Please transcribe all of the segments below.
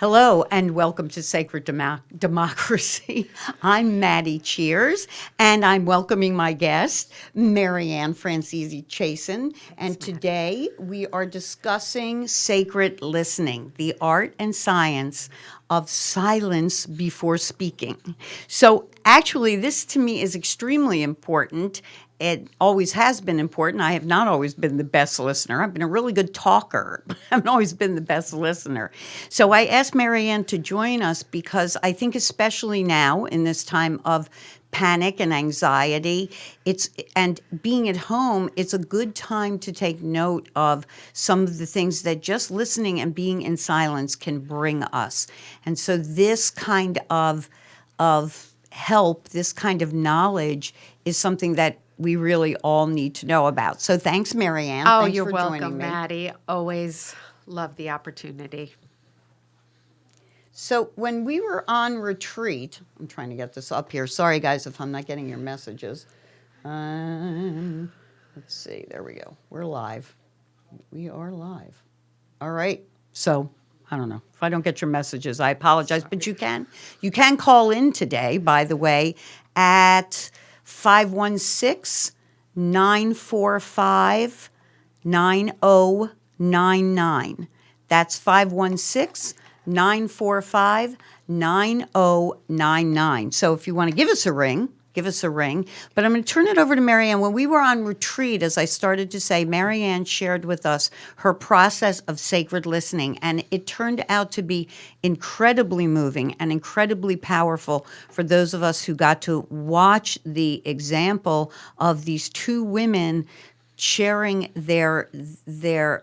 Hello and welcome to Sacred Democracy. I'm Maddi Cheers, and I'm welcoming my guest, Marianne Franzese Chasen. And today we are discussing sacred listening, the art and science of silence before speaking. So actually, this to me is extremely important. It always has been important. I have not always been the best listener. I've been a really good talker, but I haven't always been the best listener. So I asked Marianne to join us because I think especially now in this time of panic and anxiety, and being at home, it's a good time to take note of some of the things that just listening and being in silence can bring us. And so this kind of help, this kind of knowledge is something that we really all need to know about. So thanks, Marianne. Oh, Thanks you're for joining welcome, me. Maddie. Always love the opportunity. So when we were on retreat, I'm trying to get this up here. Sorry, guys, if I'm not getting your messages. Let's see. There we go. We're live. We are live. All right. So I don't know. If I don't get your messages, I apologize. But you can call in today, by the way, at 516-945-9099. That's 516-945-9099. So if you want to give us a ring, give us a ring. But I'm going to turn it over to Marianne. When we were on retreat, as I started to say, Marianne shared with us her process of sacred listening, and it turned out to be incredibly moving and incredibly powerful for those of us who got to watch the example of these two women sharing their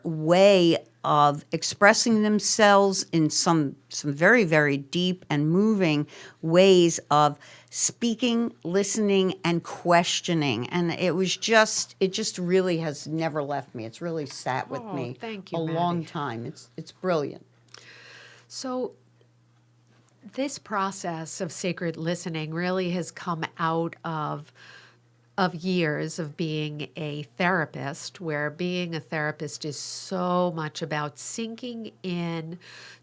way of expressing themselves in some very, very deep and moving ways of speaking, listening, and questioning. And it just really has never left me. It's really sat with Oh, me thank a you, long Maddie. time. It's brilliant. So, this process of sacred listening really has come out of years of being a therapist, where being a therapist is so much about sinking in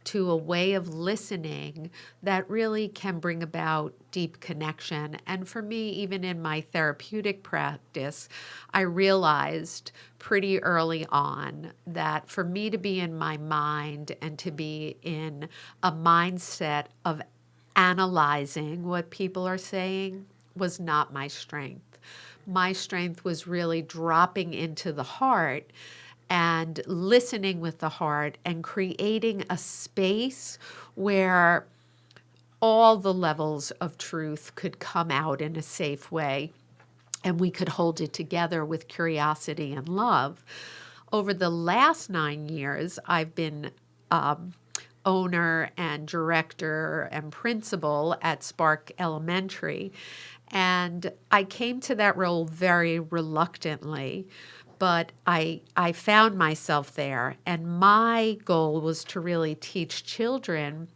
to a way of listening that really can bring about deep connection. And for me, even in my therapeutic practice, I realized pretty early on that for me to be in my mind and to be in a mindset of analyzing what people are saying was not my strength. My strength was really dropping into the heart and listening with the heart and creating a space where all the levels of truth could come out in a safe way and we could hold it together with curiosity and love. Over the last 9 years, I've been owner and director and principal at Spark Elementary. And I came to that role very reluctantly, but I found myself there. And my goal was to really teach children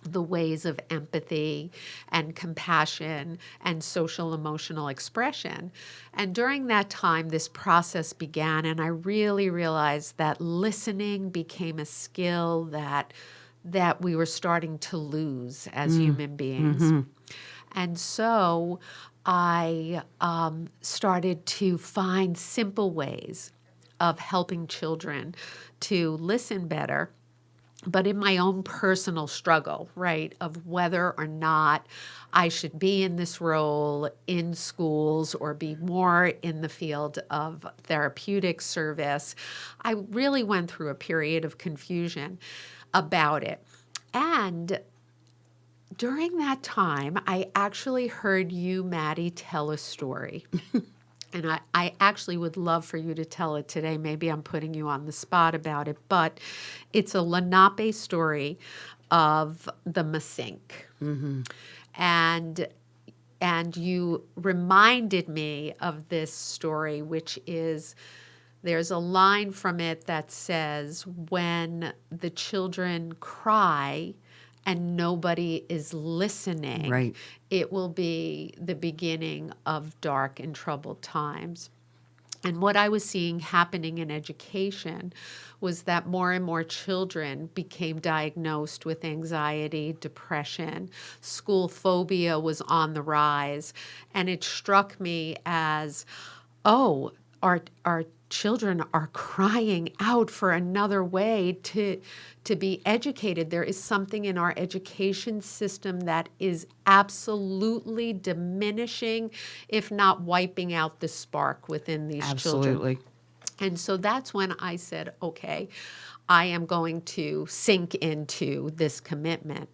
the ways of empathy and compassion and social emotional expression. And during that time, this process began, and I really realized that listening became a skill that we were starting to lose as human beings. And so I started to find simple ways of helping children to listen better, but in my own personal struggle, right, of whether or not I should be in this role in schools or be more in the field of therapeutic service, I really went through a period of confusion about it. And during that time, I actually heard you, Maddie, tell a story. And I actually would love for you to tell it today. Maybe I'm putting you on the spot about it, but it's a Lenape story of the Masink. And and you reminded me of this story, which is there's a line from it that says, when the children cry and nobody is listening, Right. it will be the beginning of dark and troubled times. And what I was seeing happening in education was that more and more children became diagnosed with anxiety, depression, school phobia was on the rise. And it struck me as, oh, our children are crying out for another way to be educated. There is something in our education system that is absolutely diminishing, if not wiping out the spark within these children. Absolutely. And so that's when I said, okay, I am going to sink into this commitment.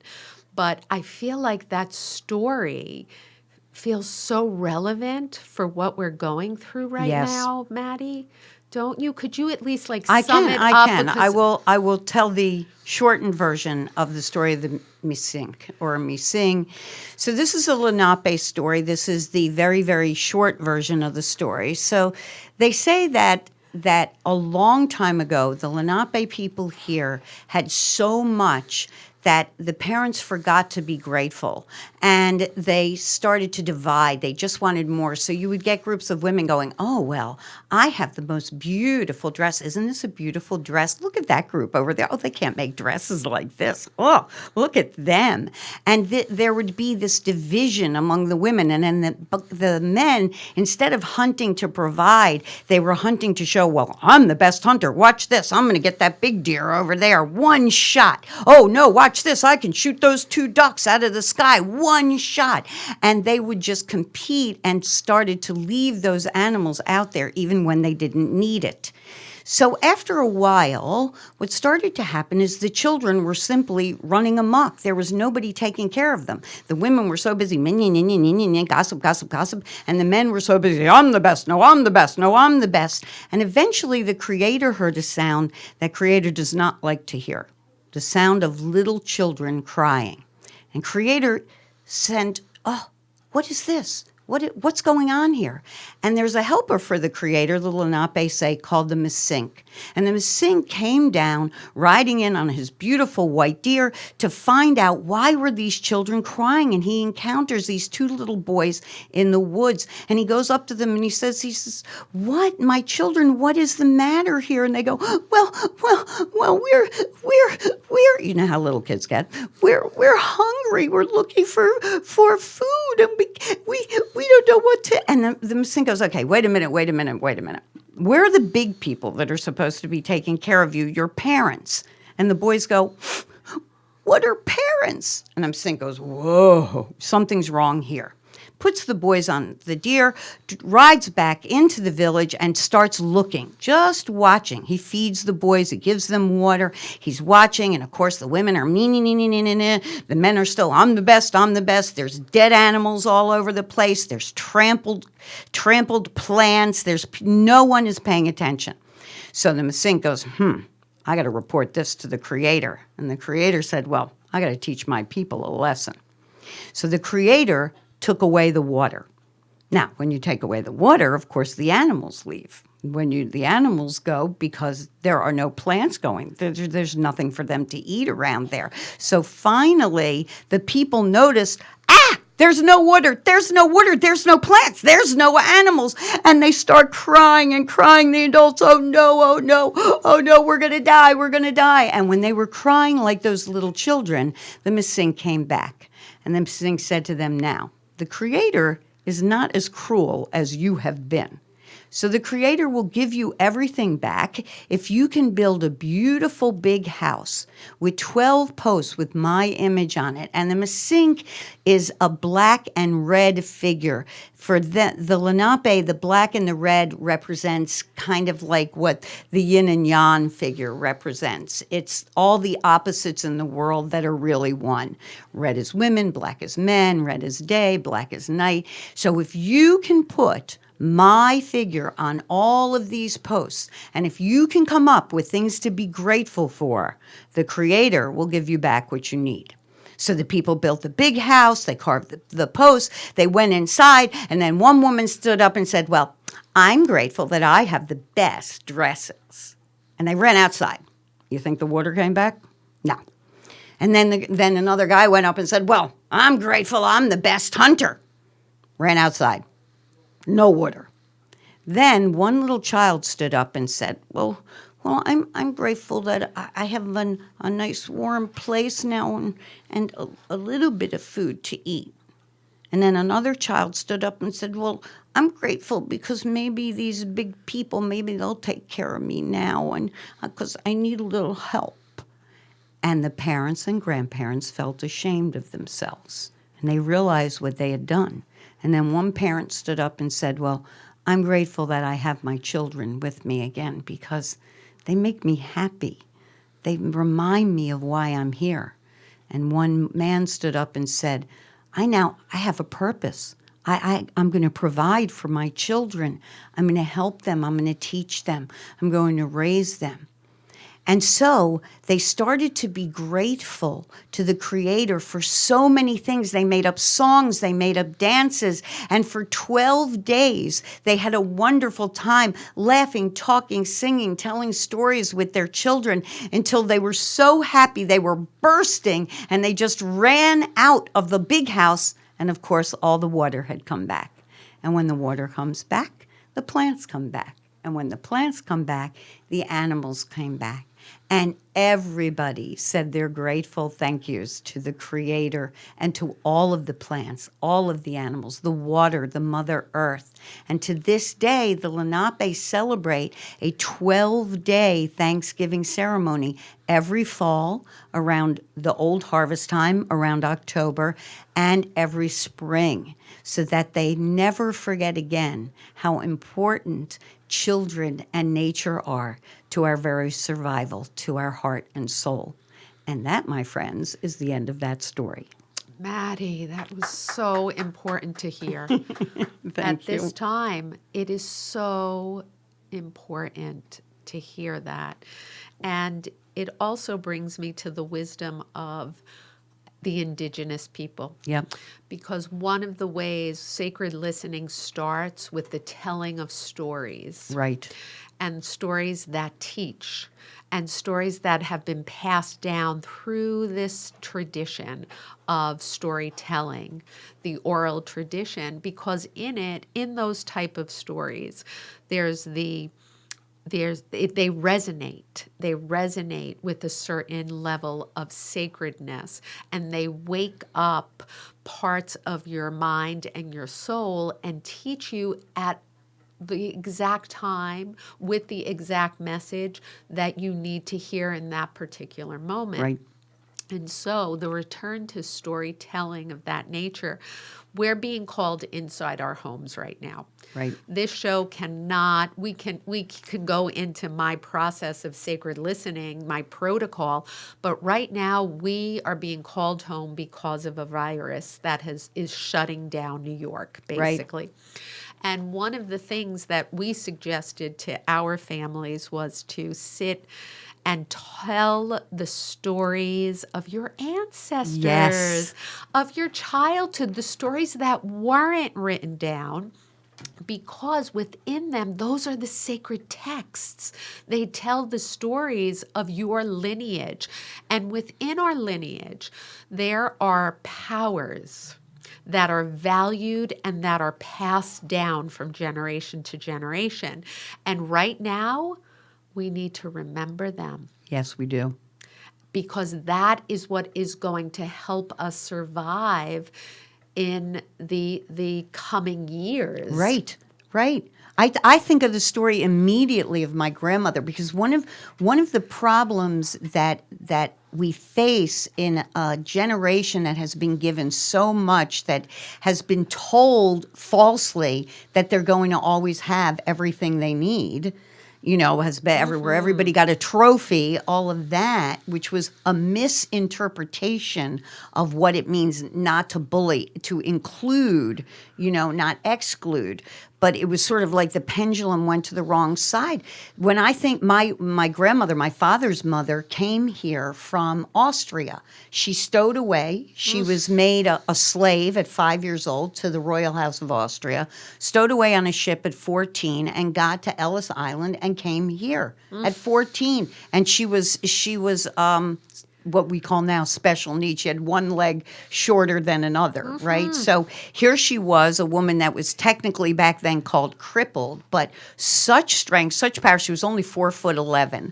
But I feel like that story feels so relevant for what we're going through right Yes. now, Maddie. Don't you? Could you at least I sum can. it I up? can. Because I will tell the shortened version of the story of the Misink or Mising. So this is a Lenape story. This is the very, very short version of the story. So they say that a long time ago, the Lenape people here had so much that the parents forgot to be grateful, and they started to divide. They just wanted more. So you would get groups of women going, oh, well, I have the most beautiful dress. Isn't this a beautiful dress? Look at that group over there. Oh, they can't make dresses like this. Oh, look at them. And there would be this division among the women. And then the men, instead of hunting to provide, they were hunting to show, well, I'm the best hunter. Watch this. I'm going to get that big deer over there. One shot. Oh, no, watch this. I can shoot those 2 ducks out of the sky. One shot. And they would just compete and started to leave those animals out there even when they didn't need it. So after a while, what started to happen is the children were simply running amok. There was nobody taking care of them. The women were so busy, gossip, gossip, gossip, and the men were so busy, I'm the best, no, I'm the best, no, I'm the best. And eventually the Creator heard a sound that Creator does not like to hear, the sound of little children crying. And Creator sent, oh, what is this? What's going on here? And there's a helper for the Creator, the Lenape say, called the Misink. And the Misink came down, riding in on his beautiful white deer to find out why were these children crying. And he encounters these 2 little boys in the woods. And he goes up to them and he says, what, my children, what is the matter here? And they go, well, we're, you know how little kids get. We're hungry. We're looking for food. And we don't know what to, and the Misink goes, okay, wait a minute. Where are the big people that are supposed to be taking care of you, your parents? And the boys go, what are parents? And the Misink goes, whoa, something's wrong here. Puts the boys on the deer, rides back into the village and starts looking, just watching. He feeds the boys, he gives them water, he's watching, and of course the women are the men are still, I'm the best, there's dead animals all over the place, there's trampled plants, no one is paying attention. So the Misink goes, I got to report this to the Creator. And the Creator said, well, I got to teach my people a lesson. So the Creator took away the water. Now, when you take away the water, of course, the animals leave. The animals go because there are no plants going. There's nothing for them to eat around there. So finally, the people noticed, there's no water, there's no plants, there's no animals. And they start crying. The adults, oh no, we're going to die. And when they were crying like those little children, the Misink came back. And the Misink said to them, now, the Creator is not as cruel as you have been. So the Creator will give you everything back if you can build a beautiful big house with 12 posts with my image on it. And the Misink is a black and red figure. For the Lenape, the black and the red represents kind of like what the yin and yang figure represents. It's all the opposites in the world that are really one. Red is women, black is men, red is day, black is night. So if you can put my figure on all of these posts, and if you can come up with things to be grateful for, the Creator will give you back what you need. So the people built a big house, they carved the posts, they went inside, and then one woman stood up and said, well, I'm grateful that I have the best dresses. And they ran outside. You think the water came back? No. And then another guy went up and said, well, I'm grateful I'm the best hunter. Ran outside. No water. Then one little child stood up and said, well, I'm grateful that I have a nice warm place now and a little bit of food to eat. And then another child stood up and said, well, I'm grateful because maybe these big people, maybe they'll take care of me now and because I need a little help. And the parents and grandparents felt ashamed of themselves, and they realized what they had done. And then one parent stood up and said, well, I'm grateful that I have my children with me again because they make me happy. They remind me of why I'm here. And one man stood up and said, I have a purpose. I'm going to provide for my children. I'm going to help them. I'm going to teach them. I'm going to raise them. And so they started to be grateful to the Creator for so many things. They made up songs, they made up dances, and for 12 days they had a wonderful time laughing, talking, singing, telling stories with their children until they were so happy they were bursting and they just ran out of the big house. And of course, all the water had come back. And when the water comes back, the plants come back. And when the plants come back, the animals came back. And everybody said their grateful thank yous to the Creator and to all of the plants, all of the animals, the water, the Mother Earth. And to this day, the Lenape celebrate a 12-day Thanksgiving ceremony every fall around the old harvest time, around October, and every spring, so that they never forget again how important children and nature are to our very survival, to our heart and soul. And that, my friends, is the end of that story. Maddi, that was so important to hear. Thank you. At this time, it is so important to hear that. And it also brings me to the wisdom of the indigenous people. Yep. Because one of the ways sacred listening starts with the telling of stories. Right. And stories that teach, and stories that have been passed down through this tradition of storytelling, the oral tradition, because in those type of stories, they resonate. They resonate with a certain level of sacredness, and they wake up parts of your mind and your soul and teach you at the exact time with the exact message that you need to hear in that particular moment. Right. And so the return to storytelling of that nature, we're being called inside our homes right now. Right. This show cannot, we can go into my process of sacred listening, my protocol, but right now we are being called home because of a virus that is shutting down New York, basically. Right. And one of the things that we suggested to our families was to sit and tell the stories of your ancestors, Yes. of your childhood, the stories that weren't written down, because within them, those are the sacred texts. They tell the stories of your lineage. And within our lineage, there are powers that are valued and that are passed down from generation to generation. And right now, we need to remember them. Yes, we do. Because that is what is going to help us survive in the coming years. Right, right. I think of the story immediately of my grandmother, because one of the problems that we face in a generation that has been given so much, that has been told falsely that they're going to always have everything they need, has been everywhere. Everybody got a trophy, all of that, which was a misinterpretation of what it means not to bully, to include, not exclude. But it was sort of like the pendulum went to the wrong side. When I think my grandmother, my father's mother, came here from Austria. She stowed away. She was made a slave at 5 years old to the Royal House of Austria, stowed away on a ship at 14, and got to Ellis Island and came here at 14. And she was what we call now special needs. She had one leg shorter than another, right? So here she was, a woman that was technically back then called crippled, but such strength, such power. She was only 4'11",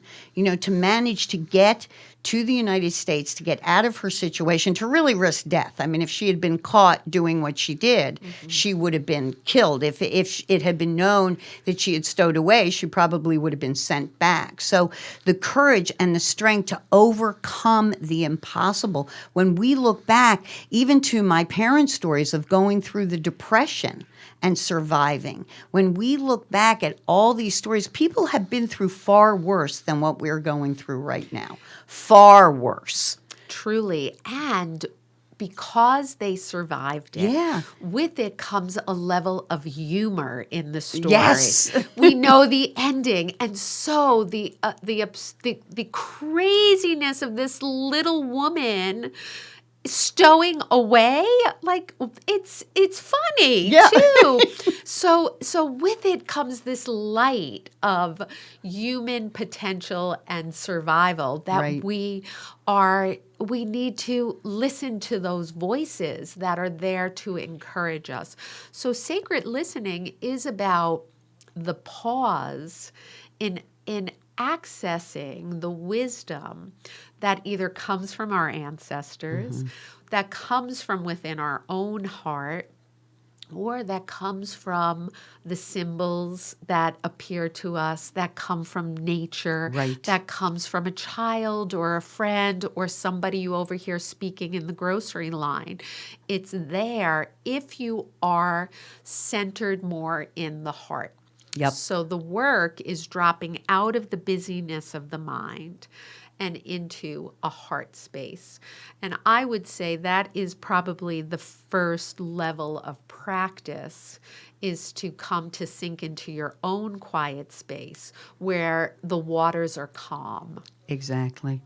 to manage to get to the United States, to get out of her situation, to really risk death. I mean, if she had been caught doing what she did, she would have been killed. If it had been known that she had stowed away, she probably would have been sent back. So the courage and the strength to overcome the impossible. When we look back, even to my parents' stories of going through the Depression and surviving, when we look back at all these stories, people have been through far worse than what we're going through right now. Far worse. Truly. And because they survived it, Yeah. with it comes a level of humor in the story. Yes. We know the ending, and so the craziness of this little woman stowing away, like it's funny Yeah. too. So with it comes this light of human potential and survival that Right. we need to listen to those voices that are there to encourage us. So sacred listening is about the pause in accessing the wisdom that either comes from our ancestors, that comes from within our own heart, or that comes from the symbols that appear to us, that come from nature, Right. that comes from a child or a friend or somebody you overhear speaking in the grocery line. It's there if you are centered more in the heart. Yep. So the work is dropping out of the busyness of the mind and into a heart space. And I would say that is probably the first level of practice, is to come to sink into your own quiet space where the waters are calm, Exactly.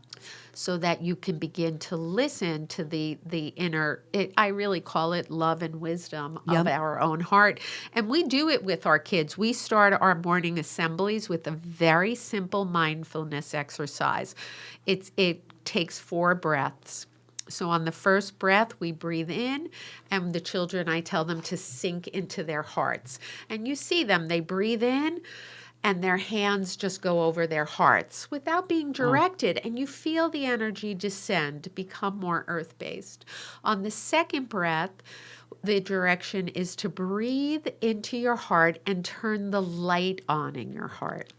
so that you can begin to listen to the inner, I really call it love and wisdom of Yep. our own heart. And we do it with our kids. We start our morning assemblies with a very simple mindfulness exercise. It takes 4 breaths. So on the first breath, we breathe in, and the children, I tell them to sink into their hearts. And you see them, they breathe in, and their hands just go over their hearts without being directed. And you feel the energy descend, become more earth-based. On the second breath, the direction is to breathe into your heart and turn the light on in your heart.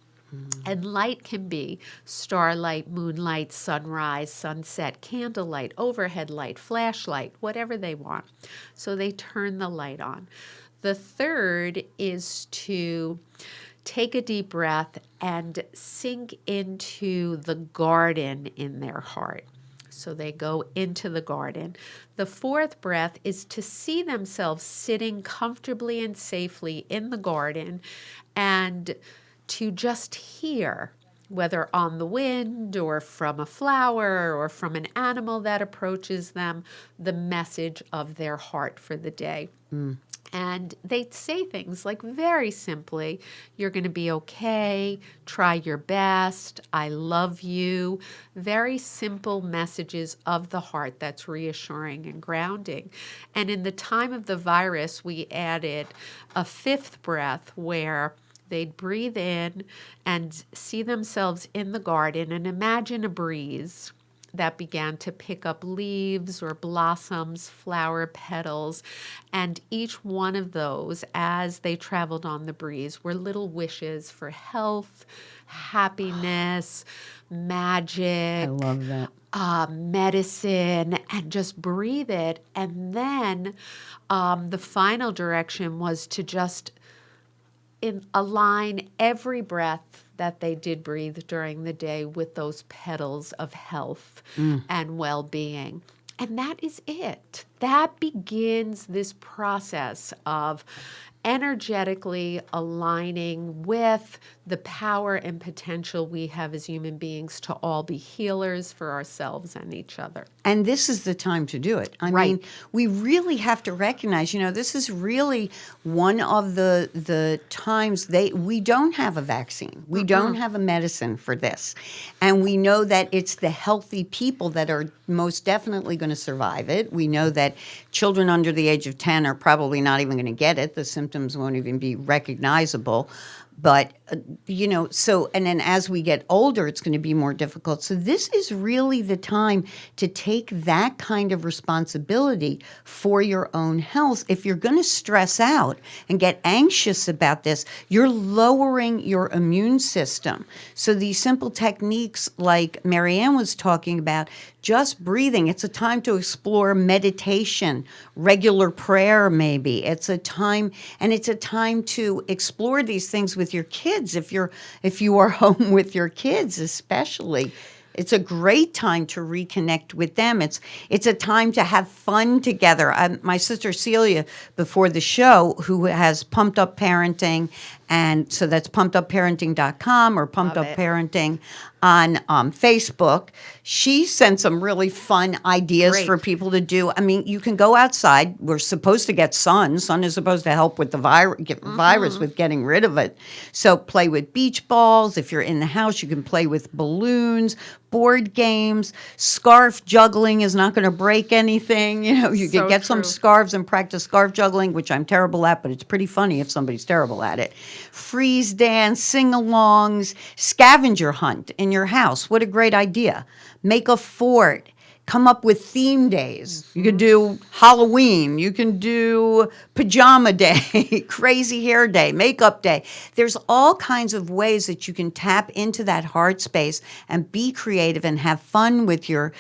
And light can be starlight, moonlight, sunrise, sunset, candlelight, overhead light, flashlight, whatever they want. So they turn the light on. The third is to take a deep breath and sink into the garden in their heart. So they go into the garden. The fourth breath is to see themselves sitting comfortably and safely in the garden, and to just hear, whether on the wind or from a flower or from an animal that approaches them, the message of their heart for the day. And they say things like, very simply, you're going to be okay, try your best, I love you. Very simple messages of the heart that's reassuring and grounding. And in the time of the virus, we added a fifth breath where they'd breathe in and see themselves in the garden and imagine a breeze that began to pick up leaves or blossoms, flower petals, and each one of those, as they traveled on the breeze, were little wishes for health, happiness, magic. I love that. Medicine, and just breathe it. And then the final direction was to just align every breath that they did breathe during the day with those petals of health and well-being. And that is it. That begins this process of energetically aligning with the power and potential we have as human beings to all be healers for ourselves and each other. And this is the time to do it. I Right. mean, we really have to recognize, this is really one of the times we don't have a vaccine. We don't have a medicine for this. And we know that it's the healthy people that are most definitely going to survive it. We know that children under the age of 10 are probably not even going to get it. The symptoms won't even be recognizable. But, and then as we get older, it's going to be more difficult. So this is really the time to take that kind of responsibility for your own health. If you're going to stress out and get anxious about this, you're lowering your immune system. So these simple techniques like Marianne was talking about, just breathing. It's a time to explore meditation, regular prayer maybe. It's a time to explore these things with your kids if you are home with your kids especially. It's a great time to reconnect with them. It's a time to have fun together. My sister Celia, before the show, who has Pumped Up Parenting, and so that's pumpedupparenting.com or Pumped Up Parenting on Facebook. She sent some really fun ideas Great. for people to do. I mean, you can go outside. We're supposed to get sun. Sun is supposed to help with the virus with getting rid of it. So play with beach balls. If you're in the house, you can play with balloons, board games. Scarf juggling is not going to break anything. You So can get some true. scarves and practice scarf juggling, which I'm terrible at, but it's pretty funny if somebody's terrible at it. Freeze dance, sing-alongs, scavenger hunt in your house. What a great idea. Make a fort. Come up with theme days. You could do Halloween. You can do pajama day, crazy hair day, makeup day. There's all kinds of ways that you can tap into that heart space and be creative and have fun with your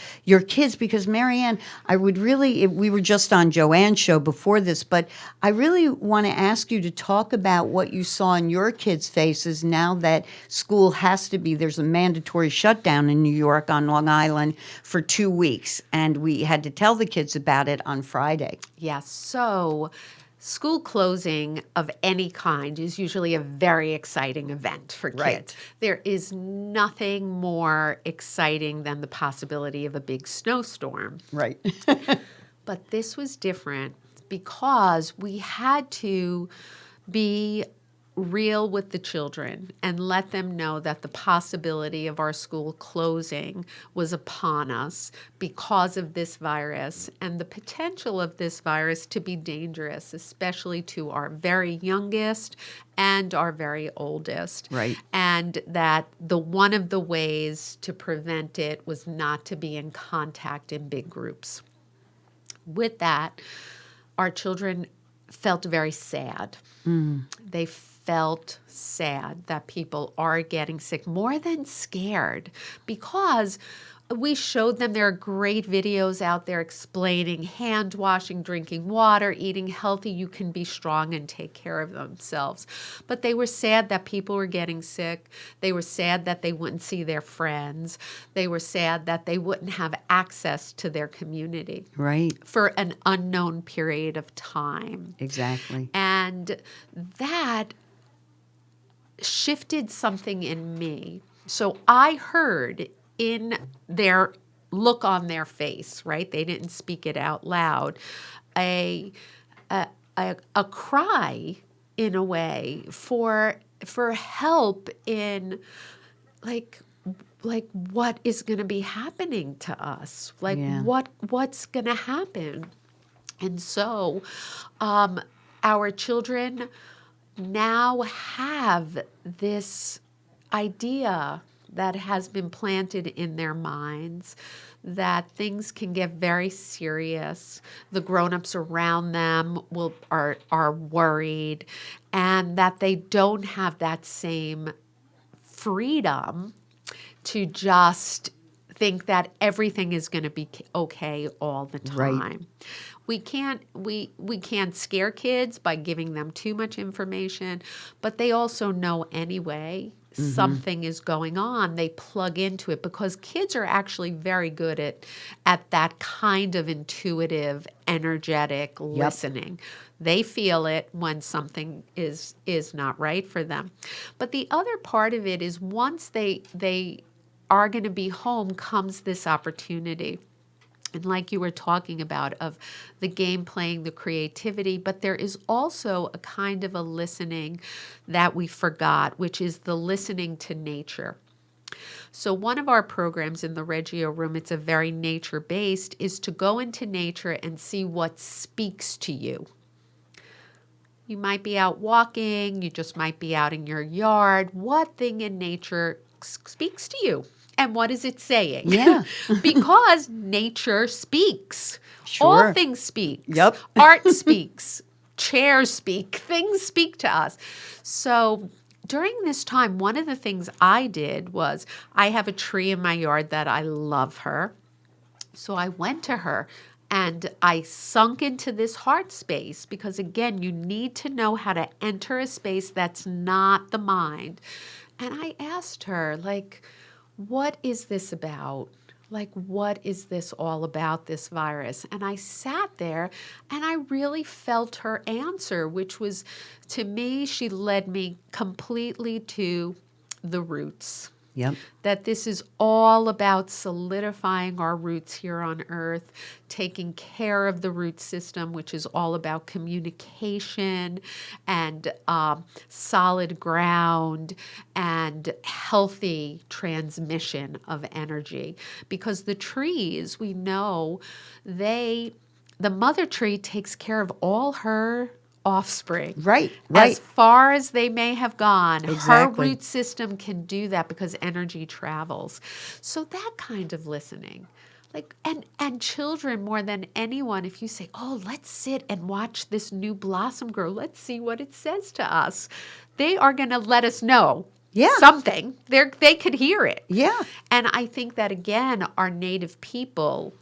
kids. Because Marianne, we were just on Joanne's show before this, but I really want to ask you to talk about what you saw in your kids' faces now that school there's a mandatory shutdown in New York on Long Island for 2 weeks. And we had to tell the kids about it on Friday. Yes. So school closing of any kind is usually a very exciting event for kids. Right. There is nothing more exciting than the possibility of a big snowstorm. Right. But this was different because we had to be real with the children and let them know that the possibility of our school closing was upon us because of this virus and the potential of this virus to be dangerous, especially to our very youngest and our very oldest. Right. And that one of the ways to prevent it was not to be in contact in big groups. With that, our children felt very sad. They felt sad that people are getting sick, more than scared, because we showed them there are great videos out there explaining hand washing, drinking water, eating healthy. You can be strong and take care of themselves. But they were sad that people were getting sick. They were sad that they wouldn't see their friends. They were sad that they wouldn't have access to their community. Right. For an unknown period of time. Exactly. And that shifted something in me. So I heard in their look on their face, right? They didn't speak it out loud. A cry in a way for help in like what is going to be happening to us? Like Yeah. what's going to happen? And so our children now have this idea that has been planted in their minds that things can get very serious. The grown-ups around them are worried, and that they don't have that same freedom to just think that everything is going to be okay all the time. Right. We can't scare kids by giving them too much information, but they also know anyway something is going on. They plug into it because kids are actually very good at that kind of intuitive, energetic listening. They feel it when something is not right for them. But the other part of it is once they are going to be home comes this opportunity. And like you were talking about, of the game playing, the creativity, but there is also a kind of a listening that we forgot, which is the listening to nature. So one of our programs in the Reggio Room, it's a very nature-based, is to go into nature and see what speaks to you. You might be out walking, you just might be out in your yard. What thing in nature speaks to you? And what is it saying? Yeah. Because nature speaks. Sure. All things speak. Yep. Art speaks. Chairs speak. Things speak to us. So during this time, one of the things I did was I have a tree in my yard that I love her. So I went to her and I sunk into this heart space because, again, you need to know how to enter a space that's not the mind. And I asked her, like, what is this about? Like, what is this all about, this virus? And I sat there and I really felt her answer, which was, to me, she led me completely to the roots. Yep. That this is all about solidifying our roots here on earth, taking care of the root system, which is all about communication and solid ground and healthy transmission of energy. Because the trees, we know, the mother tree takes care of all her offspring. Right. As far as they may have gone, Exactly. her root system can do that because energy travels. So that kind of listening, like, and children more than anyone, if you say, oh, let's sit and watch this new blossom grow, let's see what it says to us, they are going to let us know something. They could hear it. Yeah. And I think that, again, our native people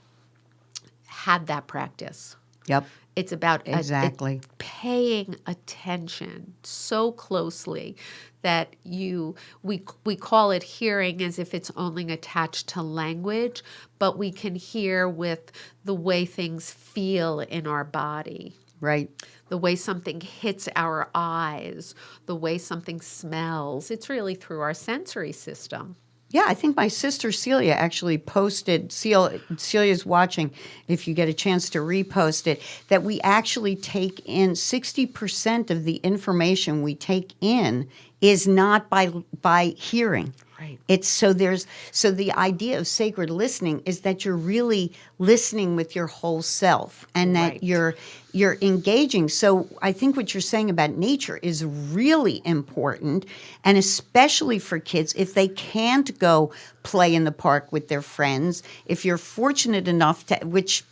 had that practice. Yep. It's about Exactly. paying attention so closely that we call it hearing as if it's only attached to language, but we can hear with the way things feel in our body. Right. The way something hits our eyes, the way something smells. It's really through our sensory system. Yeah, I think my sister Celia actually posted, Celia's watching, if you get a chance to repost it, that we actually take in 60% of the information we take in is not by hearing. Right. It's so the idea of sacred listening is that you're really listening with your whole self and that Right. you're engaging. So I think what you're saying about nature is really important, and especially for kids if they can't go play in the park with their friends, if you're fortunate enough to, which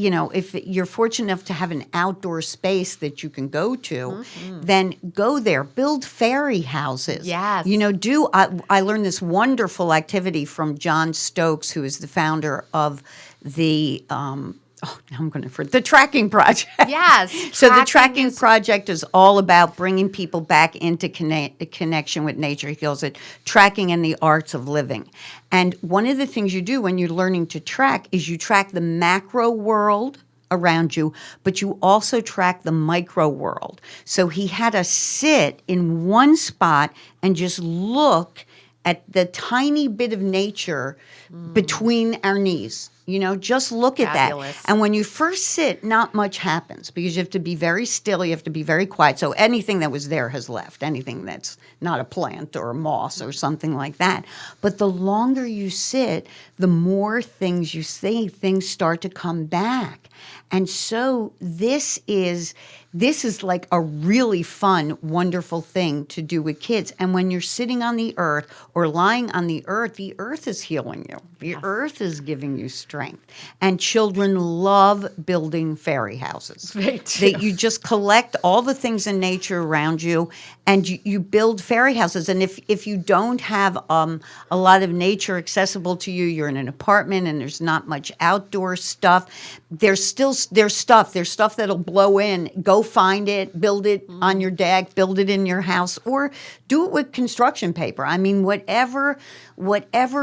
if you're fortunate enough to have an outdoor space that you can go to, then go there. Build fairy houses. Yes. I learned this wonderful activity from John Stokes, who is the founder of the now I'm going to forget the Tracking Project. Yes. So the Tracking Project is all about bringing people back into connection with nature. He calls it tracking in the arts of living. And one of the things you do when you're learning to track is you track the macro world around you, but you also track the micro world. So he had us sit in one spot and just look at the tiny bit of nature between our knees. Just look at Fabulous. that. And when you first sit, not much happens because you have to be very still. You have to be very quiet. So anything that was there has left, anything that's not a plant or a moss or something like that. But the longer you sit, the more things you see, things start to come back. And so this is like a really fun, wonderful thing to do with kids. And when you're sitting on the earth or lying on the earth is healing you. The earth is giving you strength. And children love building fairy houses. They do. That you just collect all the things in nature around you and you build fairy houses. And if you don't have a lot of nature accessible to you, you're in an apartment and there's not much outdoor stuff, there's stuff that'll blow in. Go go find it, build it on your deck, build it in your house, or do it with construction paper. I mean, whatever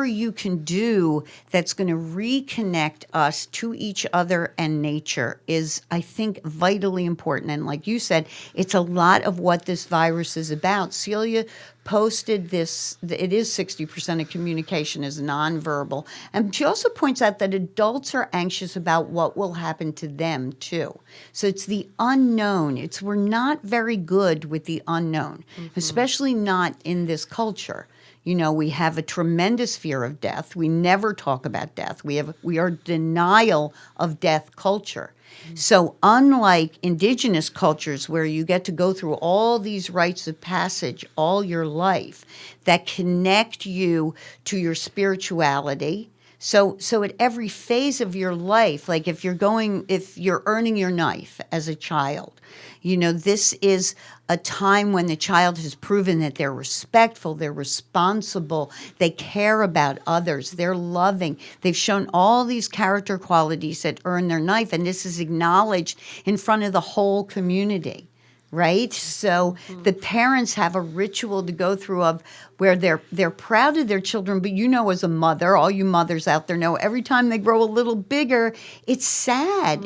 you can do that's going to reconnect us to each other and nature is, I think, vitally important. And like you said, it's a lot of what this virus is about. Celia posted this, it is 60% of communication is nonverbal. And she also points out that adults are anxious about what will happen to them too. So it's the unknown. We're not very good with the unknown, especially not in this culture. You know, we have a tremendous fear of death. We never talk about death. We are denial of death culture. So unlike indigenous cultures where you get to go through all these rites of passage all your life that connect you to your spirituality. So at every phase of your life, like if you're earning your knife as a child, you know, this is a time when the child has proven that they're respectful, they're responsible, they care about others, they're loving. They've shown all these character qualities that earn their knife, and this is acknowledged in front of the whole community. Right? So the parents have a ritual to go through of where they're proud of their children, but you know, as a mother, all you mothers out there know, every time they grow a little bigger, it's sad.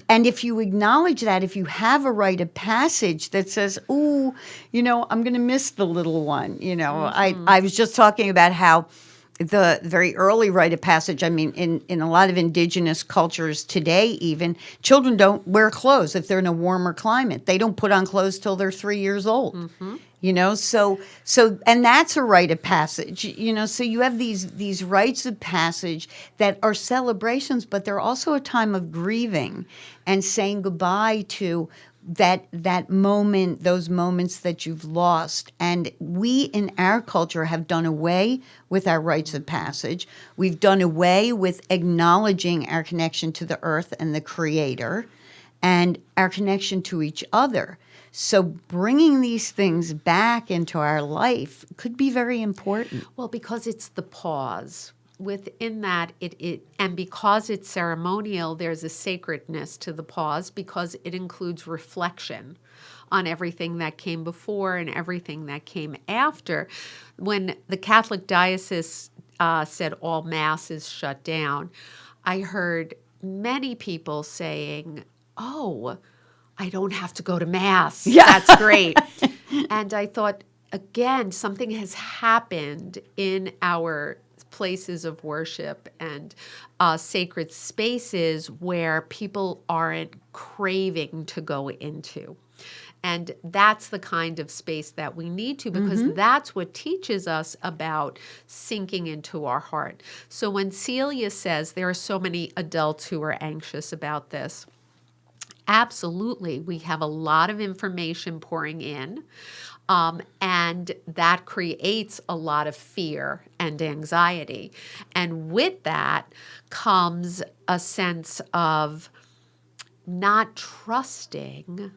And if you acknowledge that, if you have a rite of passage that says, "Ooh, you know, I'm going to miss the little one," you know, I was just talking about how the very early rite of passage, I mean, in a lot of indigenous cultures today even, children don't wear clothes if they're in a warmer climate. They don't put on clothes till they're 3 years old. You know, so and that's a rite of passage, you know, so you have these rites of passage that are celebrations, but they're also a time of grieving and saying goodbye to that moment, those moments that you've lost. And we in our culture have done away with our rites of passage. We've done away with acknowledging our connection to the earth and the creator and our connection to each other. So bringing these things back into our life could be very important. Well, because it's the pause. Within that, and because it's ceremonial, there's a sacredness to the pause because it includes reflection on everything that came before and everything that came after. When the Catholic diocese said all Mass is shut down, I heard many people saying, "Oh, I don't have to go to Mass. Yeah. That's great." And I thought, again, something has happened in our places of worship and sacred spaces where people aren't craving to go into. And that's the kind of space that we need to, because that's what teaches us about sinking into our heart. So when Celia says there are so many adults who are anxious about this, absolutely, we have a lot of information pouring in. And that creates a lot of fear and anxiety. And with that comes a sense of not trusting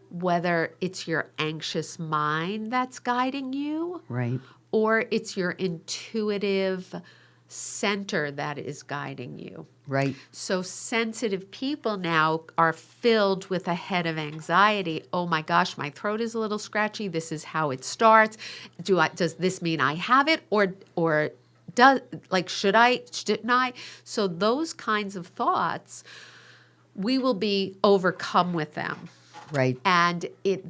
whether it's your anxious mind that's guiding you, Right. or it's your intuitive center that is guiding you. Right. So sensitive people now are filled with a head of anxiety. Oh my gosh, my throat is a little scratchy. This is how it starts. Does this mean I have it, or shouldn't I? So those kinds of thoughts, we will be overcome with them. Right. And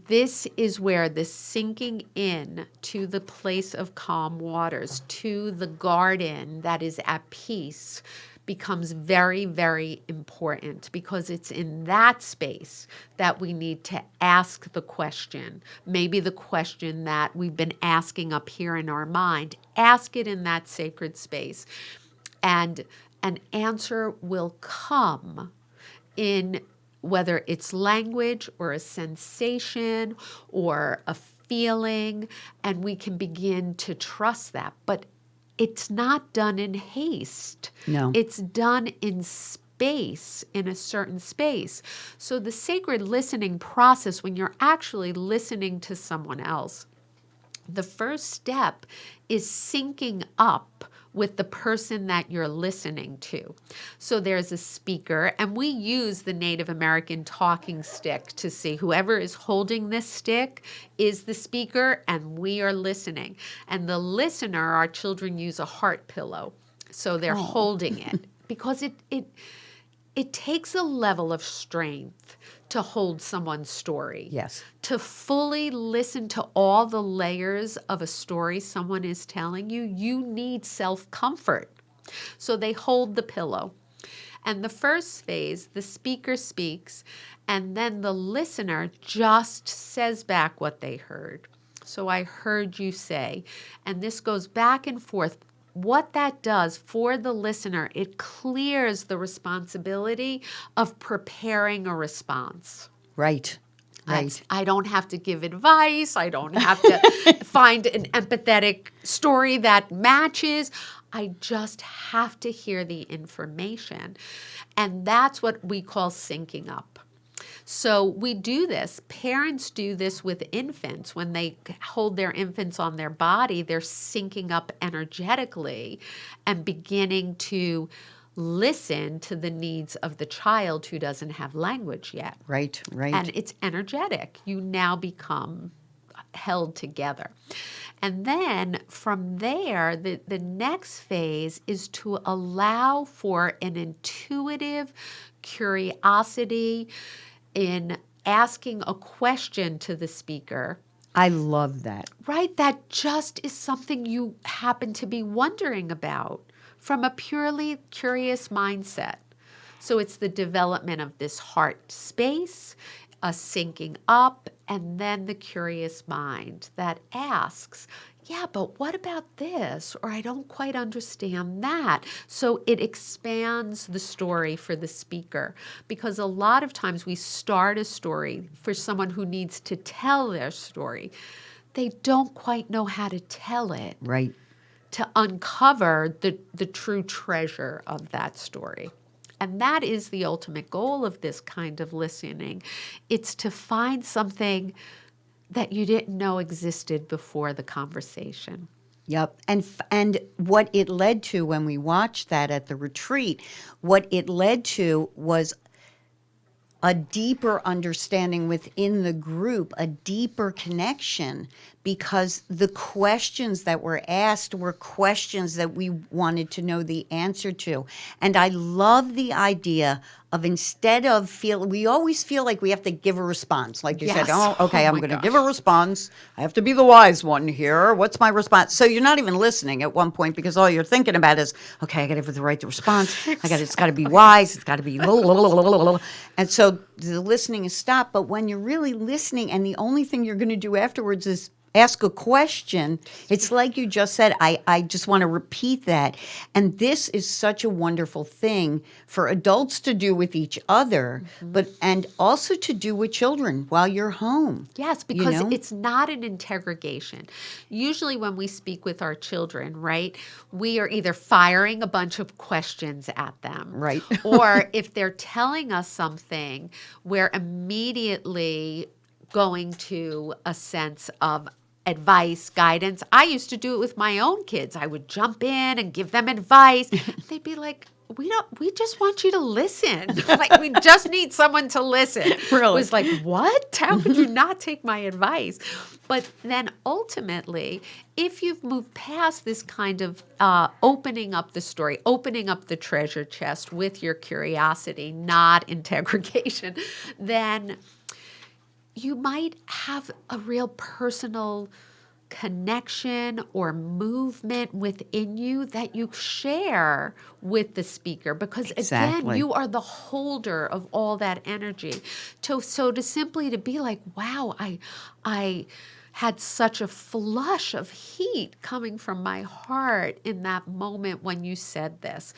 this is where the sinking in to the place of calm waters, to the garden that is at peace, becomes very, very important, because it's in that space that we need to ask the question, maybe the question that we've been asking up here in our mind. Ask it in that sacred space, and an answer will come in whether it's language or a sensation or a feeling, and we can begin to trust that. But it's not done in haste. No. It's done in space, in a certain space. So the sacred listening process, when you're actually listening to someone else, the first step is syncing up with the person that you're listening to. So there's a speaker, and we use the Native American talking stick to see whoever is holding this stick is the speaker, and we are listening. And the listener, our children use a heart pillow. So they're holding it because it takes a level of strength to hold someone's story. Yes. To fully listen to all the layers of a story someone is telling you, you need self-comfort. So they hold the pillow. And the first phase, the speaker speaks, and then the listener just says back what they heard. So I heard you say, and this goes back and forth. What that does for the listener, it clears the responsibility of preparing a response. Right. Right. I don't have to give advice. I don't have to find an empathetic story that matches. I just have to hear the information. And that's what we call syncing up. So we do this. Parents do this with infants. When they hold their infants on their body, they're syncing up energetically and beginning to listen to the needs of the child who doesn't have language yet. Right. Right. And it's energetic. You now become held together. And then from there, the next phase is to allow for an intuitive curiosity in asking a question to the speaker. I love that. Right? That just is something you happen to be wondering about from a purely curious mindset. So it's the development of this heart space, a syncing up, and then the curious mind that asks, yeah, but what about this? Or I don't quite understand that. So it expands the story for the speaker, because a lot of times we start a story for someone who needs to tell their story. They don't quite know how to tell it. Right. To uncover the true treasure of that story. And that is the ultimate goal of this kind of listening. It's to find something that you didn't know existed before the conversation. Yep. And what it led to when we watched that at the retreat, what it led to was a deeper understanding within the group, a deeper connection, because the questions that were asked were questions that we wanted to know the answer to. And I love the idea of, instead of we always feel like we have to give a response. Like you said, Yes. okay, Oh I'm my going to gosh. give a response. I have to be the wise one here. What's my response? So you're not even listening at one point, because all you're thinking about is, okay, I got to have the right response. It's got to be wise. It's got to be and so the listening is stopped. But when you're really listening, and the only thing you're going to do afterwards is ask a question, it's like you just said, I just want to repeat that. And this is such a wonderful thing for adults to do with each other, and also to do with children while you're home. Yes, because know? it's not an interrogation. Usually when we speak with our children, right, we are either firing a bunch of questions at them. Right. Or if they're telling us something, we're immediately going to a sense of advice, guidance. I used to do it with my own kids. I would jump in and give them advice. They'd be like, we just want you to listen. Like, we just need someone to listen. Really? It was like, what? How could you not take my advice? But then ultimately, if you've moved past this kind of opening up the story, opening up the treasure chest with your curiosity, not interrogation, then you might have a real personal connection or movement within you that you share with the speaker, because again, Exactly. you are the holder of all that energy. So to simply to be like, wow, I had such a flush of heat coming from my heart in that moment when you said this.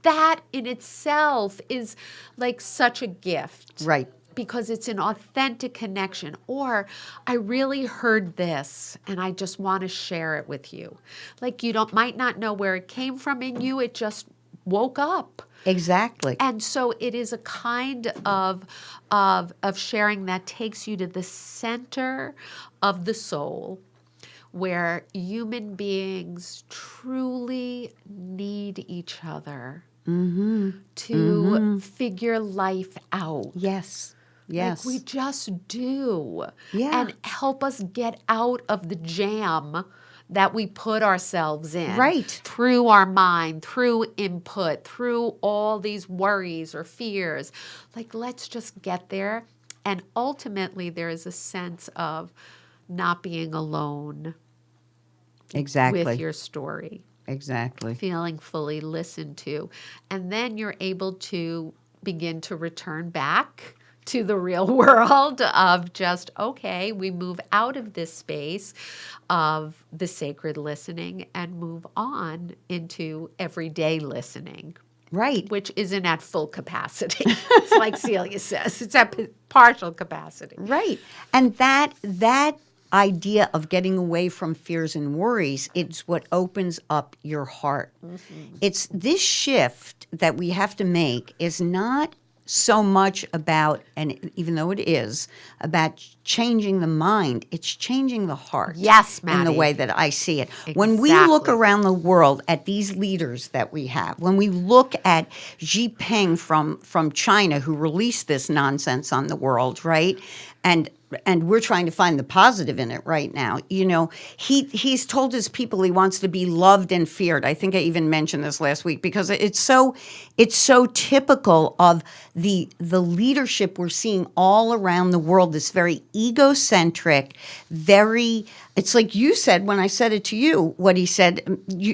That in itself is like such a gift. Right. Because it's an authentic connection. Or I really heard this and I just want to share it with you. Like, you might not know where it came from in you, it just woke up. Exactly. And so it is a kind of sharing that takes you to the center of the soul, where human beings truly need each other to figure life out. Yes. Yes. Like we just do. Yeah. And help us get out of the jam that we put ourselves in. Right. Through our mind, through input, through all these worries or fears. Like, let's just get there. And ultimately, there is a sense of not being alone Exactly. with your story. Exactly. Feeling fully listened to. And then you're able to begin to return back to the real world of just, okay, we move out of this space of the sacred listening and move on into everyday listening. Right. Which isn't at full capacity. It's like Celia says, it's at partial capacity. Right. And that idea of getting away from fears and worries, it's what opens up your heart. It's this shift that we have to make is not so much about, and even though it is, about changing the mind, it's changing the heart. Yes, in the Maddi. way that I see it. When we look Exactly. around the world at these leaders that we have, when we look at Xi Jinping from China, who released this nonsense on the world, right? And we're trying to find the positive in it right now. You know, he's told his people he wants to be loved and feared. I think I even mentioned this last week because it's so typical of the leadership we're seeing all around the world. This very egocentric, it's like you said when I said it to you, what he said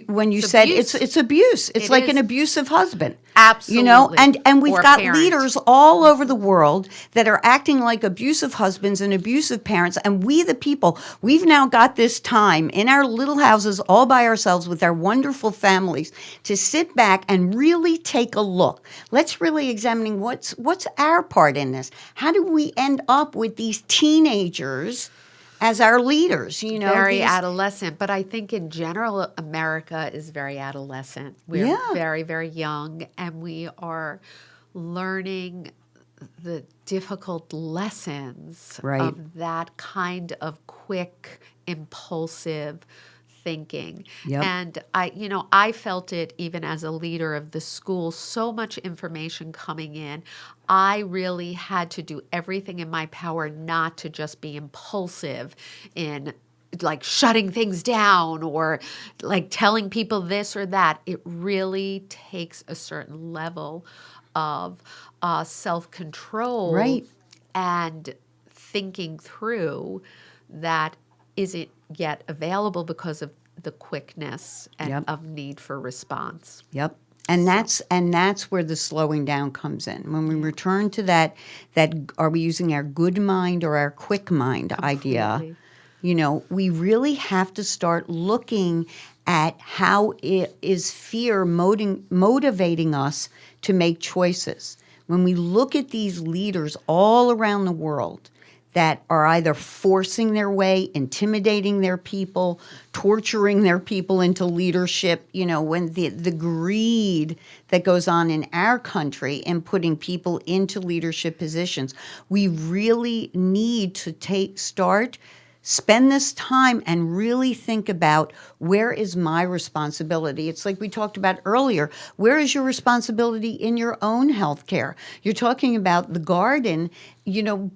when you said abuse. it's abuse. It's It like is. an abusive husband. Absolutely. You know, and we've Or got parent. leaders all over the world that are acting like abusive husbands and abusive parents. And we, the people, we've now got this time in our little houses all by ourselves with our wonderful families to sit back and really take a look. Let's really examine what's our part in this. How do we end up with these teenagers as our leaders, you know? Very adolescent. But I think in general, America is very adolescent. We're Yeah. very, very young, and we are learning the difficult lessons Right. of that kind of quick, impulsive thinking. Yep. And I felt it even as a leader of the school, so much information coming in. I really had to do everything in my power not to just be impulsive in like shutting things down or like telling people this or that. It really takes a certain level of self-control Right. and thinking through that isn't yet available because of the quickness and Yep. of need for response. Yep. And that's where the slowing down comes in. When we return to that are we using our good mind or our quick mind idea? Completely. You know, we really have to start looking at how is fear motivating us to make choices. When we look at these leaders all around the world that are either forcing their way, intimidating their people, torturing their people into leadership, you know, when the greed that goes on in our country in putting people into leadership positions, we really need to spend this time and really think about where is my responsibility. It's like we talked about earlier. Where is your responsibility in your own health care? You're talking about the garden. You know,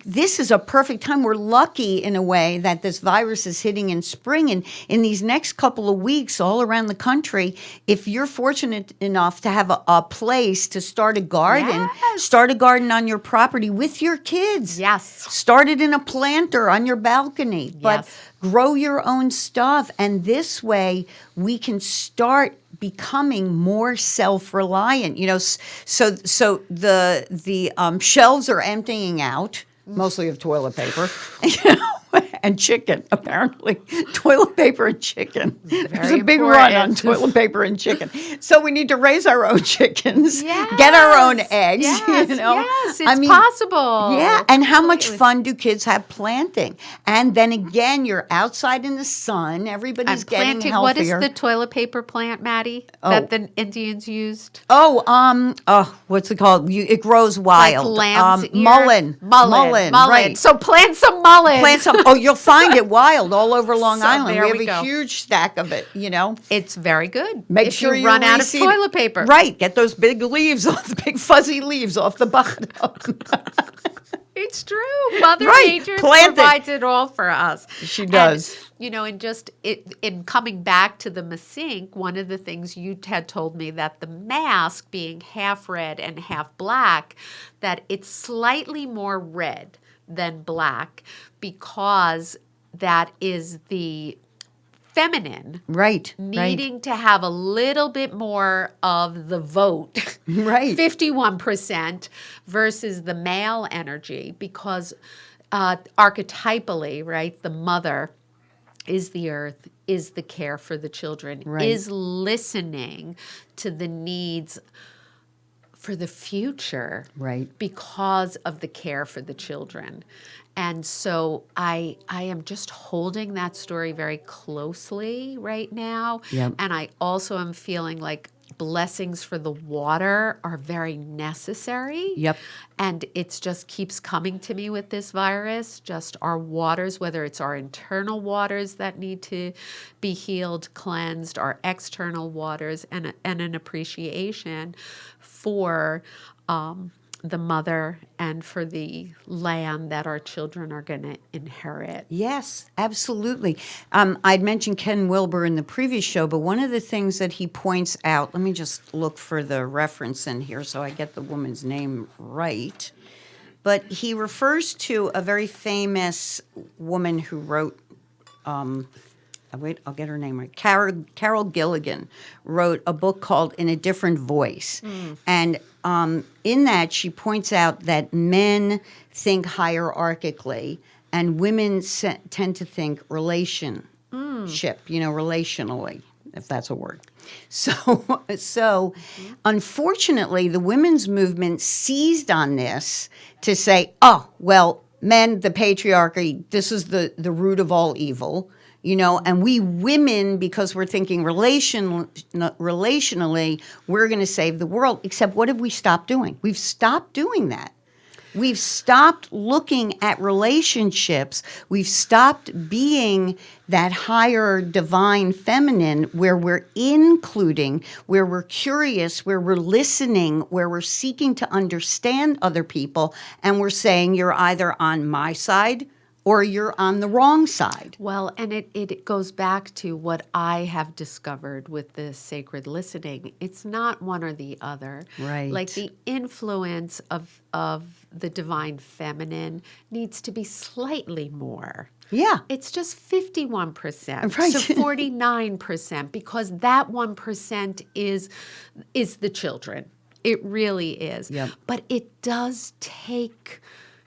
this is a perfect time. We're lucky in a way that this virus is hitting in spring. And in these next couple of weeks all around the country, if you're fortunate enough to have a place to start a garden, Yes. start a garden on your property with your kids. Yes. Start it in a planter on your balcony, but Yes. grow your own stuff. And this way we can start becoming more self-reliant. You know, so the shelves are emptying out, mostly of toilet paper, you know, and chicken, apparently. Toilet paper and chicken. There's a big run on important. toilet paper and chicken. So we need to raise our own chickens, Yes. get our own eggs, Yes. you know. Yes, it's possible. Yeah, and how much Completely. fun do kids have planting? And then again, you're outside in the sun, everybody's I'm getting planting. healthier. What is the toilet paper plant, Maddi, that the Indians used? What's it called? It grows wild. Like lamb's ear? Mullen. Mullen. Right. So plant some mullen. Plant some. You'll find it wild all over Long So Island. there We have we a go. huge stack of it, you know. It's very good. Make if sure you run out of reseed- toilet paper. Right, get those big leaves off, the big fuzzy leaves off the bottom. It's true. Mother Right, Nature plant it. provides it all for us. She does. And, you know, and just in coming back to the masink, one of the things you had told me that the mask being half red and half black, that it's slightly more red than black because that is the feminine Right, needing to have a little bit more of the vote, Right. 51% versus the male energy, because archetypally, right, the mother is the earth, is the care for the children, Right. is listening to the needs for the future, Right. because of the care for the children. And so I am just holding that story very closely right now. Yep. And I also am feeling like blessings for the water are very necessary. Yep. And it's just keeps coming to me with this virus, just our waters, whether it's our internal waters that need to be healed, cleansed, our external waters, and an appreciation for the mother and for the land that our children are going to inherit. Yes, absolutely. I'd mentioned Ken Wilber in the previous show, but one of the things that he points out, let me just look for the reference in here so I get the woman's name right. But he refers to a very famous woman who wrote, wait, I'll get her name right. Carol Gilligan wrote a book called In a Different Voice. And in that, she points out that men think hierarchically and women tend to think relationship, relationally, if that's a word. So unfortunately, the women's movement seized on this to say, oh, well, men, the patriarchy, this is the root of all evil. And we women, because we're thinking relationally, we're going to save the world. Except what have we stopped doing? We've stopped doing that. We've stopped looking at relationships. We've stopped being that higher divine feminine where we're including, where we're curious, where we're listening, where we're seeking to understand other people. And we're saying you're either on my side or you're on the wrong side. Well, and it goes back to what I have discovered with the sacred listening. It's not one or the other. Right. Like the influence of the divine feminine needs to be slightly more. Yeah. It's just 51% Right. to 49% because that 1% is the children. It really is. Yep. But it does take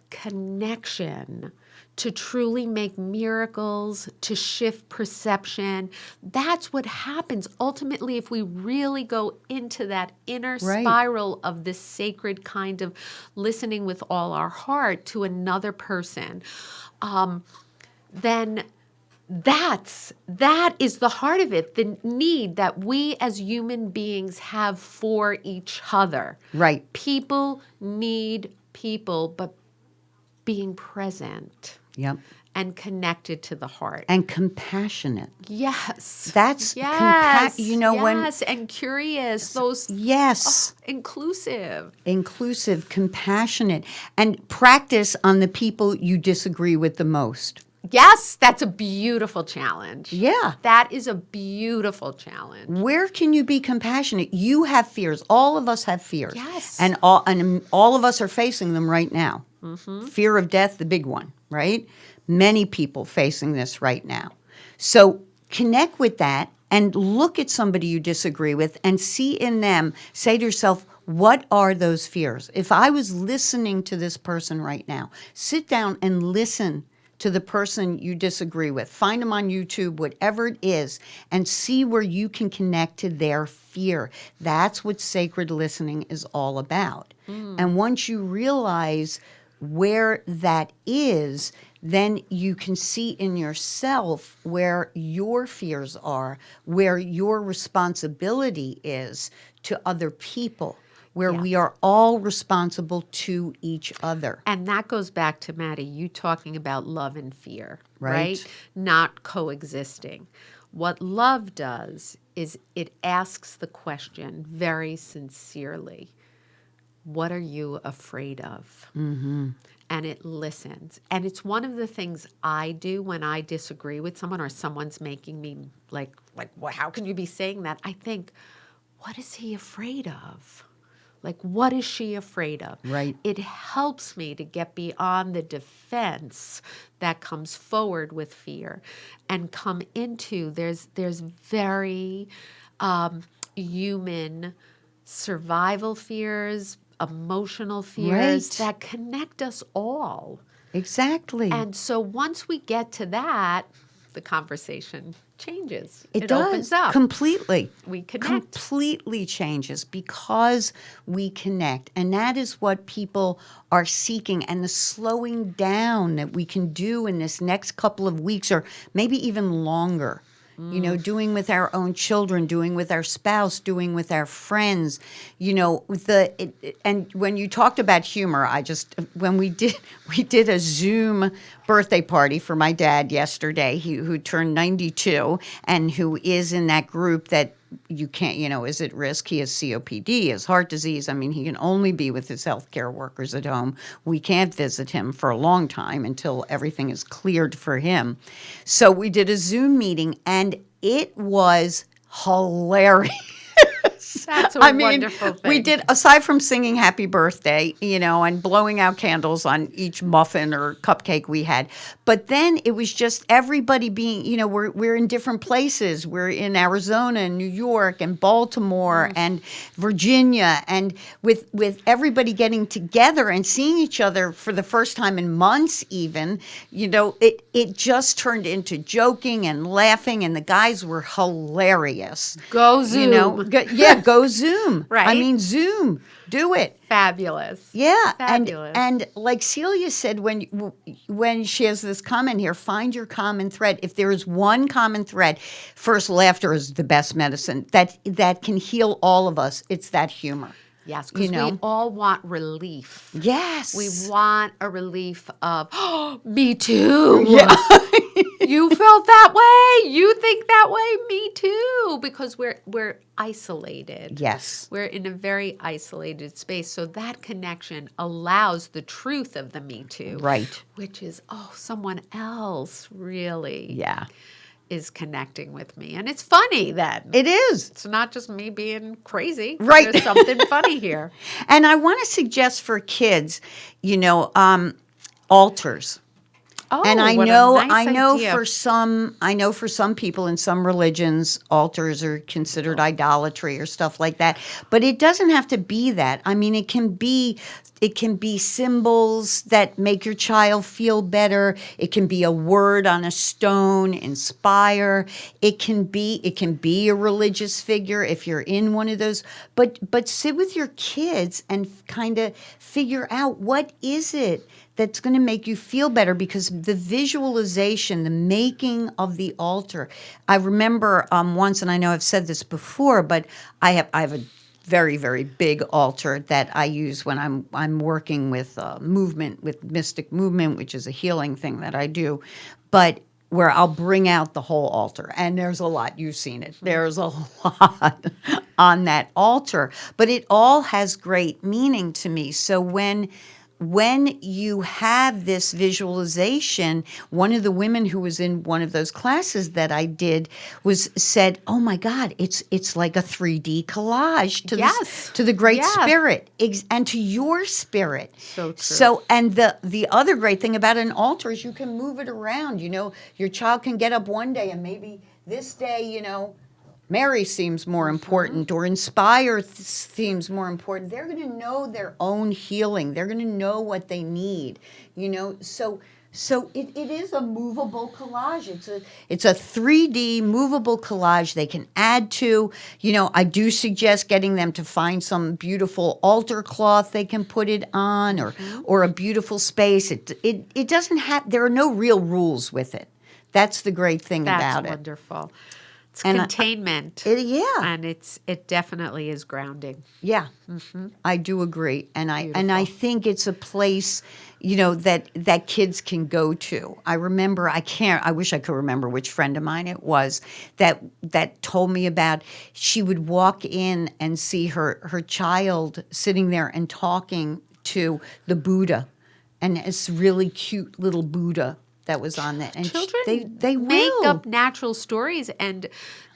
connection to truly make miracles, to shift perception. That's what happens ultimately if we really go into that inner Right. spiral of this sacred kind of listening with all our heart to another person. Then that is the heart of it, the need that we as human beings have for each other. Right. People need people, but being present Yep. and connected to the heart. And compassionate. Yes. That's yes. when Yes, and curious. Those yes, inclusive. inclusive, compassionate, and practice on the people you disagree with the most. Yes, that's a beautiful challenge. Yeah. That is a beautiful challenge. Where can you be compassionate? You have fears. All of us have fears. Yes. And all of us are facing them right now. Mm-hmm. Fear of death, the big one, right? Many people facing this right now. So connect with that and look at somebody you disagree with and see in them, say to yourself, what are those fears? If I was listening to this person right now, sit down and listen to the person you disagree with. Find them on YouTube, whatever it is, and see where you can connect to their fear. That's what sacred listening is all about. And once you realize where that is, then you can see in yourself where your fears are, where your responsibility is to other people. where we Yes. are all responsible to each other. And that goes back to Maddie, you talking about love and fear, Right. right? Not coexisting. What love does is it asks the question very sincerely, what are you afraid of? Mm-hmm. And it listens. And it's one of the things I do when I disagree with someone or someone's making me like, well, how can you be saying that? I think, what is he afraid of? Like, what is she afraid of? Right. It helps me to get beyond the defense that comes forward with fear and come into there's very human survival fears, emotional fears Right. that connect us all. Exactly. And so once we get to that, the conversation changes. It It does opens up. completely. We connect. Completely changes because we connect. And that is what people are seeking. And the slowing down that we can do in this next couple of weeks or maybe even longer. Doing with our own children, doing with our spouse, doing with our friends, and when you talked about humor, when we did a Zoom birthday party for my dad yesterday, who turned 92 and who is in that group that you can't, is at risk. He has COPD, he has heart disease. I mean, he can only be with his healthcare workers at home. We can't visit him for a long time until everything is cleared for him. So we did a Zoom meeting, and it was hilarious. That's a I mean, wonderful thing. we did, aside from singing happy birthday, and blowing out candles on each muffin or cupcake we had. But then it was just everybody being, we're in different places. We're in Arizona and New York and Baltimore and Virginia, and with everybody getting together and seeing each other for the first time in months even, it just turned into joking and laughing, and the guys were hilarious. Go Zoom. Go Zoom. Right? I mean, Zoom. Do it. Fabulous. Yeah. Fabulous. And like Celia said, when she has this comment here, find your common thread. If there is one common thread, first, laughter is the best medicine that can heal all of us. It's that humor. Yes, because we all want relief. Yes. We want a relief of, oh, me too. Yeah. You felt that way. You think that way. Me too. Because we're isolated. Yes. We're in a very isolated space. So that connection allows the truth of the me too. Right. Which is, someone else really is connecting with me. And it's funny then. It is. It's not just me being crazy. Right. There's something funny here. And I want to suggest for kids, altars. Oh, And I what a know, nice idea. for some people in some religions, altars are considered idolatry or stuff like that. But it doesn't have to be that. I mean, it can be symbols that make your child feel better. It can be a word on a stone, inspire. It can be a religious figure if you're in one of those. But sit with your kids and kind of figure out, what is it that's going to make you feel better, because the visualization, the making of the altar. I remember once, and I know I've said this before, but I have a very, very big altar that I use when I'm working with movement, with mystic movement, which is a healing thing that I do, but where I'll bring out the whole altar. And there's a lot. You've seen it. There's a lot on that altar. But it all has great meaning to me. So when you have this visualization, one of the women who was in one of those classes that I did said, "Oh my God, it's like a 3D collage to the Great Spirit and to your spirit." So true. So, and the other great thing about an altar is you can move it around. Your child can get up one day and maybe this day, Mary seems more important, or inspire seems more important. They're going to know their own healing. They're going to know what they need, So it is a movable collage. It's a 3D movable collage they can add to. I do suggest getting them to find some beautiful altar cloth they can put it on, or a beautiful space. It doesn't have. There are no real rules with it. That's the great thing about it. That's wonderful. It's And containment. yeah. And it definitely is grounding. Yeah, I do agree, and I Beautiful. think it's a place, that kids can go to. I remember I wish I could remember which friend of mine it was that told me about. She would walk in and see her child sitting there and talking to the Buddha, and it's really cute little Buddha that was on that. And Children they make will. up natural stories, and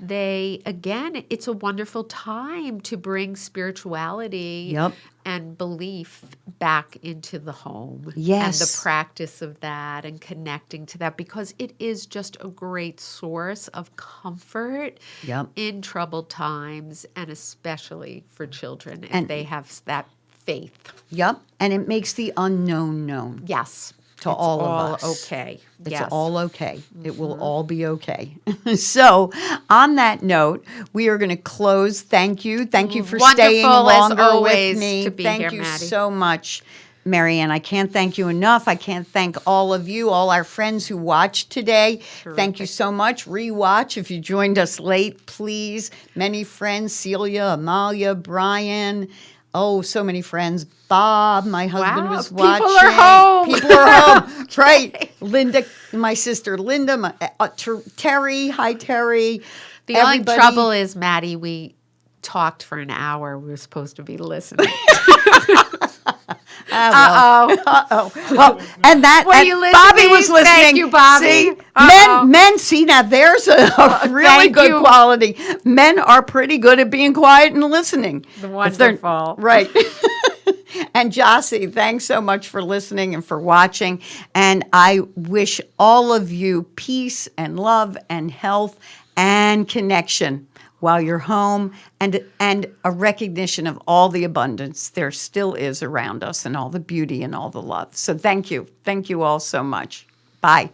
again, it's a wonderful time to bring spirituality Yep. and belief back into the home. And the Yes. practice of that and connecting to that, because it is just a great source of comfort Yep. in troubled times, and especially for children if And- they have that faith. Yep, and it makes the unknown known. Yes. To it's all of all us. okay. It's Yes. all okay. It will all be okay. So, on that note, we are going to close. Thank you. Thank you for staying Wonderful, as longer always, with me. to be Thank here, you Maddi. so much, Marianne. I can't thank you enough. I can't thank all of you, all our friends who watched today. Thank you Terrific. so much. Rewatch if you joined us late, please. Many friends, Celia, Amalia, Brian. Oh, so many friends. Bob, my husband, Wow, was people watching. are home. People are home. Right. Linda, my sister Linda, Terry. Hi, Terry. The only Everybody- trouble is, Maddie, we talked for an hour. We were supposed to be listening. Well, and that Were and you Bobby was listening? listening. Thank you, Bobby. See, Uh-oh. men. See, now there's a really thank good you. quality. Men are pretty good at being quiet and listening. If they're- Wonderful. right. And Jossie, thanks so much for listening and for watching. And I wish all of you peace and love and health and connection while you're home, and a recognition of all the abundance there still is around us, and all the beauty and all the love. So thank you. Thank you all so much. Bye.